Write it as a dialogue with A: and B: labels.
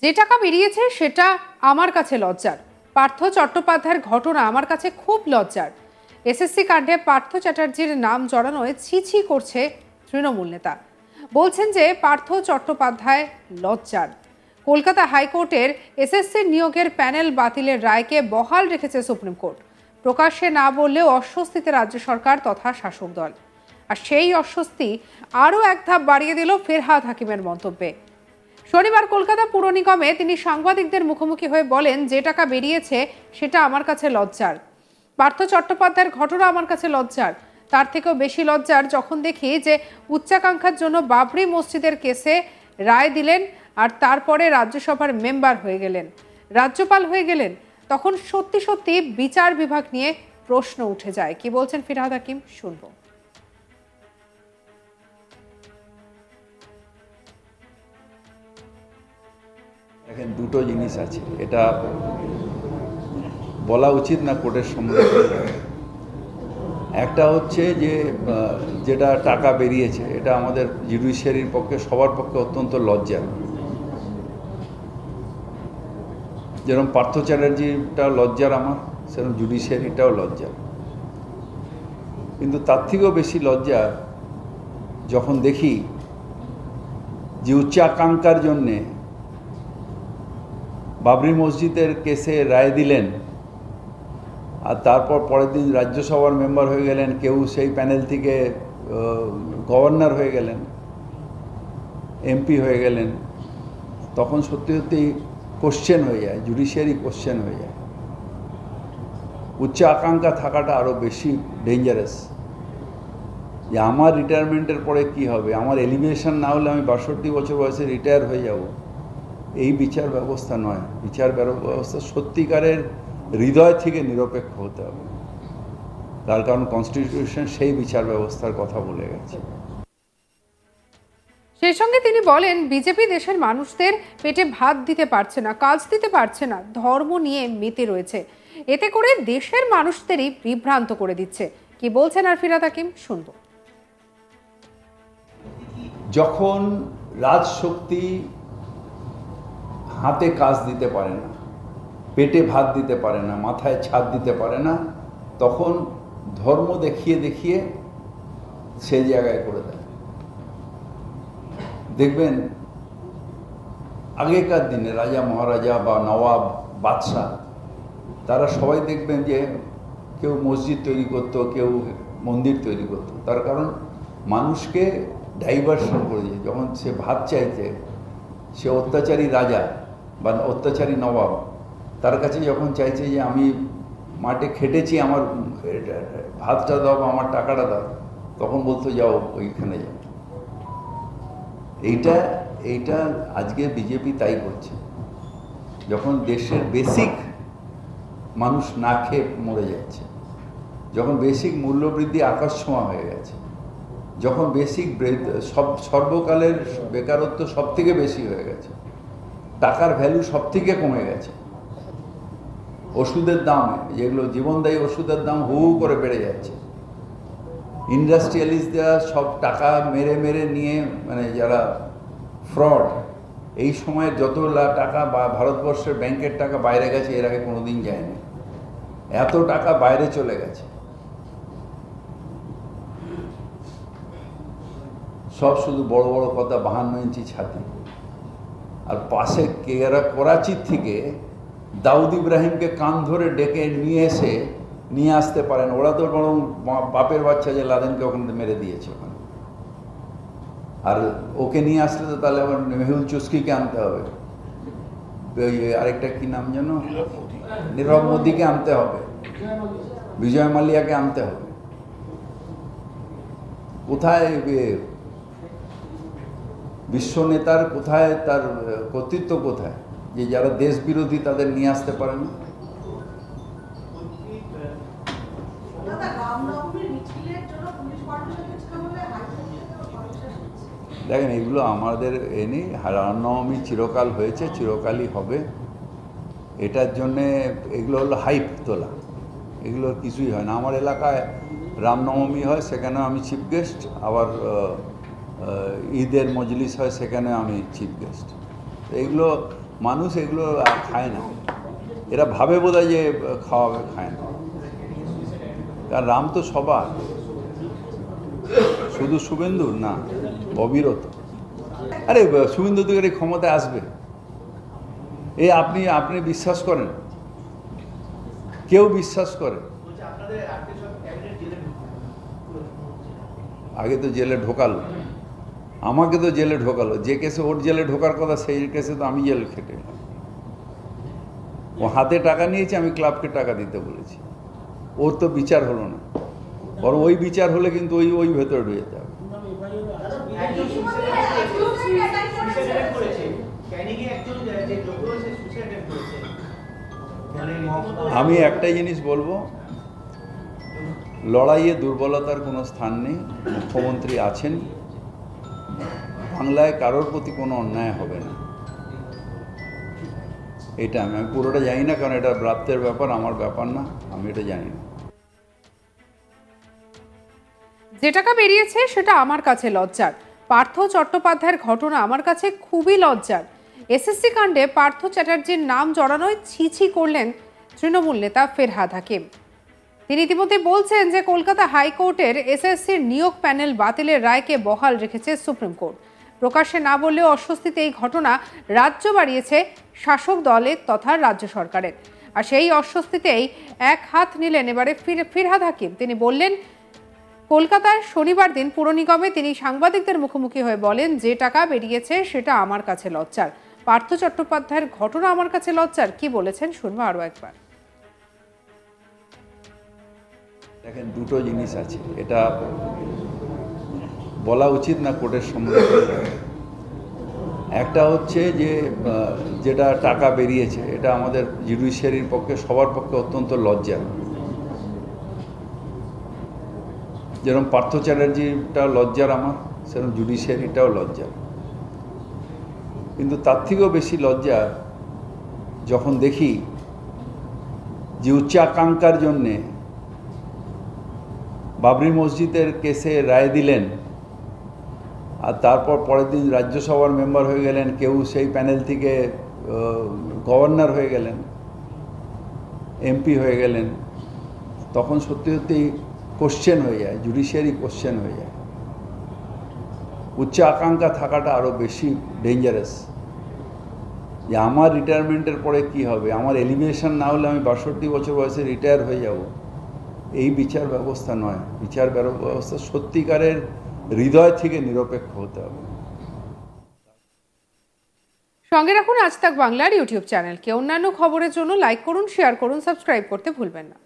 A: যে টাকা বেরিয়েছে সেটা আমার কাছে লজ্জার। পার্থ চট্টোপাধ্যায়ের ঘটনা আমার কাছে খুব লজ্জার। এসএসসি কাণ্ডে পার্থ চ্যাটার্জির নাম জড়ানোয় ছি করছে তৃণমূল নেতা। বলছেন যে পার্থ চট্টোপাধ্যায় লজ্জার। কলকাতা হাইকোর্টের এসএসসি নিয়োগের প্যানেল বাতিলের রায়কে বহাল রেখেছে সুপ্রিম কোর্ট। প্রকাশ্যে না বললেও অস্বস্তিতে রাজ্য সরকার তথা শাসক দল। আর সেই অস্বস্তি আরও এক ধাপ বাড়িয়ে দিল ফেরহাদ হাকিমের মন্তব্যে। শনিবার কলকাতা পুর নিগমে তিনি সাংবাদিকদের মুখোমুখি হয়ে বলেন, যে টাকা বেরিয়েছে সেটা আমার কাছে লজ্জার। পার্থ চট্টোপাধ্যায়ের ঘটনা আমার কাছে লজ্জার। তার থেকেও বেশি লজ্জার যখন দেখি যে উচ্চাকাঙ্ক্ষার জন্য বাবরি মসজিদের কেসে রায় দিলেন আর তারপরে রাজ্যসভার মেম্বার হয়ে গেলেন, রাজ্যপাল হয়ে গেলেন। তখন সত্যি সত্যি বিচার বিভাগ নিয়ে প্রশ্ন উঠে যায়। কি বলছেন ফিরহাদ হাকিম, শুনবো।
B: দেখেন, দুটো জিনিস আছে, এটা বলা উচিত না কোর্টের সামনে। একটা হচ্ছে যে যেটা টাকা বেরিয়েছে এটা আমাদের জুডিশিয়ারির পক্ষে, সবার পক্ষে অত্যন্ত লজ্জার। যেরকম পার্থ চ্যাটার্জিটাও লজ্জার আমার, সেরকম জুডিশিয়ারিটাও লজ্জার। কিন্তু তার থেকেও বেশি লজ্জা যখন দেখি যে উচ্চাকাঙ্ক্ষার জন্যে বাবরি মসজিদের কেসে রায় দিলেন আর তারপর পরের দিন রাজ্যসভার মেম্বার হয়ে গেলেন, কেউ সেই প্যানেল থেকে গভর্নর হয়ে গেলেন, এমপি হয়ে গেলেন। তখন সত্যি সত্যি কোশ্চেন হয়ে যায়, জুডিশিয়ারি কোশ্চেন হয়ে যায়। উচ্চ আকাঙ্ক্ষা থাকাটা আরও বেশি ডেঞ্জারাস। যে আমার রিটায়ারমেন্টের পরে কি হবে, আমার এলিভেশন না হলে আমি 62 বছর বয়সে রিটায়ার হয়ে যাব, এই বিচার ব্যবস্থা নয়। বিচার ব্যবস্থা সত্যিকারের হৃদয় থেকে নিরপেক্ষ হতে হবে। তার কারণ কনস্টিটিউশন সেই বিচার ব্যবস্থার কথা বলে গেছে।
A: সেই সঙ্গে তিনি বলেন, বিজেপি দেশের মানুষদের পেটে ভাত দিতে পারছে না, কাজ দিতে পারছে না, ধর্ম নিয়ে মেতে রয়েছে। এতে করে দেশের মানুষদেরই বিভ্রান্ত করে দিচ্ছে। কি বলছেন আর ফিরহাদ হাকিম, শুনবো।
B: যখন রাজশক্তি হাতে কাজ দিতে পারে না, পেটে ভাত দিতে পারে না, মাথায় ছাদ দিতে পারে না, তখন ধর্ম দেখিয়ে দেখিয়ে সে জায়গায় করে দেয়। দেখবেন আগেকার দিনে রাজা মহারাজা বা নবাব বাদশাহ, তারা সবাই দেখবেন যে কেউ মসজিদ তৈরি করত, কেউ মন্দির তৈরি করত। তার কারণ মানুষকে ডাইভার্সন করে দিয়ে, যখন সে ভাত চাইতে, সে অত্যাচারী রাজা বা অত্যাচারী নবাব তার কাছে যখন চাইছে যে আমি মাঠে খেটেছি, আমার ভাতটা দাও বা আমার টাকাটা দাও, তখন বলতো যাও ওইখানে যাও। এইটা আজকে বিজেপি তাই করছে। যখন দেশের বেসিক মানুষ না খেয়ে মরে যাচ্ছে, যখন বেসিক মূল্যবৃদ্ধি আকাশ ছোঁয়া হয়ে গেছে, যখন বেসিক সর্বকালের বেকারত্ব সব থেকে বেশি হয়ে গেছে, টাকার ভ্যালু সব থেকে কমে গেছে, ওষুধের দাম, যেগুলো জীবনদায়ী ওষুধের দাম হু হু করে বেড়ে যাচ্ছে, ইন্ডাস্ট্রিয়ালিস্টরা সব টাকা মেরে মেরে নিয়ে, মানে যারা ফ্রড, এই সময় যত টাকা বা ভারতবর্ষের ব্যাংকের টাকা বাইরে গেছে এর আগে কোনোদিন যায়নি। এত টাকা বাইরে চলে গেছে। সব শুধু বড় বড় কথা, 52 ইঞ্চি ছাতি। আর পাশে করাচির থেকে দাউদ ইব্রাহিমকে কান ধরে ডেকে নিয়ে আসতে পারেন। ওরা তো বরং বাপের বাচ্চা যে লাদেনকে ওখানে মেরে দিয়েছে ওখানে। আর ওকে নিয়ে আসলে তো তাহলে আবার মেহুল চুস্কিকে আনতে হবে, আরেকটা কি নাম যেন, নীরব মোদীকে আনতে হবে, বিজয় মালিয়াকে আনতে হবে। কোথায় বিশ্ব নেতার, কোথায় তার কর্তৃত্ব, কোথায় যে যারা দেশ বিরোধী তাদের নিয়ে আসতে পারে না? দেখেন, এগুলো আমাদের নেই। রামনবমী চিরকাল হয়েছে, চিরকালই হবে। এটার জন্যে এগুলো হলো হাইপ তোলা, এগুলোর কিছুই হয় না। আমার এলাকায় রামনবমী হয়, সেখানেও আমি চিফ গেস্ট। আবার ঈদের মজলিস হয়, সেখানে আমি চিফ গেস্ট। এগুলো মানুষ এগুলো আর খায় না। এরা ভাবে বোধহয় যে খাওয়াবে, খায় না। কারণ রাম তো সবার, শুধু শুভেন্দুর না, অবিরত। আরে শুভেন্দু অধিকারী ক্ষমতায় আসবে এই আপনি বিশ্বাস করেন? কেউ বিশ্বাস করে? আগে তো জেলে ঢোকালো, আমাকে তো জেলে ঢোকালো। যে কেসে ওর জেলে ঢোকার কথা সেই কেসে তো আমি জেলে খেটে, ও হাতে টাকা নিয়েছে, আমি ক্লাবকে টাকা দিতে বলেছি। ওর তো বিচার হলো না, বরং ওই বিচার হলে কিন্তু ওই ভেতরে ঢুকে যাবে। আমি একটাই জিনিস বলবো, লড়াইয়ে দুর্বলতার কোনো স্থান নেই। মুখ্যমন্ত্রী আছেন, বাংলায় কারোর প্রতি কোনো অন্যায় হবে না। এটা আমি পুরোটা জানি না, কারণ এটা ব্রাত্যের ব্যাপার, আমার ব্যাপার না, আমি এটা জানি না।
A: যে টাকা বেরিয়েছে সেটা আমার কাছে লজ্জার। পার্থ চট্টোপাধ্যায়ের ঘটনা আমার কাছে খুবই লজ্জার। এসএসসি কাণ্ডে পার্থ চ্যাটার্জির নাম জড়ানোয় ছিছি করলেন তৃণমূল নেতা ফেরহাদ হাকিম। তিনি ইতিমধ্যে বলছেন যে কলকাতা হাইকোর্টের এসএসসির নিয়োগ প্যানেল বাতিলের রায়কে বহাল রেখেছে সুপ্রিম কোর্ট। প্রকাশ্যে না বললেও অস্বস্তিতে এই ঘটনা রাজ্য বাড়িয়েছে শাসক দলের তথা রাজ্য সরকারের। আর সেই অস্বস্তিতেই এক হাত নিলেন এবারে ফেরহাদ হাকিম। তিনি বললেন, কলকাতায় শনিবার দিন পুর নিগমে তিনি সাংবাদিকদের মুখোমুখি হয়ে বলেন, যে টাকা বেরিয়েছে সেটা আমার কাছে লজ্জার। পার্থ চট্টোপাধ্যায়ের ঘটনা আমার কাছে লজ্জার। কি বলেছেন শুনবো আরো একবার।
B: দেখেন, দুটো জিনিস আছে, এটা বলা উচিত না কোর্টের সামনে। একটা হচ্ছে যে যেটা টাকা বেরিয়েছে, এটা আমাদের জুডিশিয়ারির পক্ষে, সবার পক্ষে অত্যন্ত লজ্জার। যেরকম পার্থ চ্যাটার্জিটা লজ্জার আমার, সেরকম জুডিশিয়ারিটাও লজ্জার। কিন্তু তার থেকেও বেশি লজ্জা যখন দেখি যে উচ্চাকাঙ্ক্ষার জন্যে বাবরি মসজিদের কেসে রায় দিলেন, আর তারপর পরের দিন রাজ্যসভার মেম্বার হয়ে গেলেন, কেউ সেই প্যানেল থেকে গভর্নর হয়ে গেলেন, এমপি হয়ে গেলেন। তখন সত্যি সত্যি কোশ্চেন হয়ে যায়, জুডিশিয়ারি কোশ্চেন হয়ে যায়। উচ্চ আকাঙ্ক্ষা থাকাটা আরও বেশি ডেঞ্জারাস। যে আমার রিটায়ারমেন্টের পরে কি হবে, আমার এলিভেশন না হলে আমি 62 বছর বয়সে রিটায়ার হয়ে যাব, এই বিচার ব্যবস্থা নয়। বিচার ব্যবস্থা সত্যিকারের হৃদয় থেকে নিরপেক্ষ হতে হবে।
A: সঙ্গে রাখুন আজ তাক বাংলার ইউটিউব চ্যানেলকে। অন্যান্য খবরের জন্য লাইক করুন, শেয়ার করুন, সাবস্ক্রাইব করতে ভুলবেন না।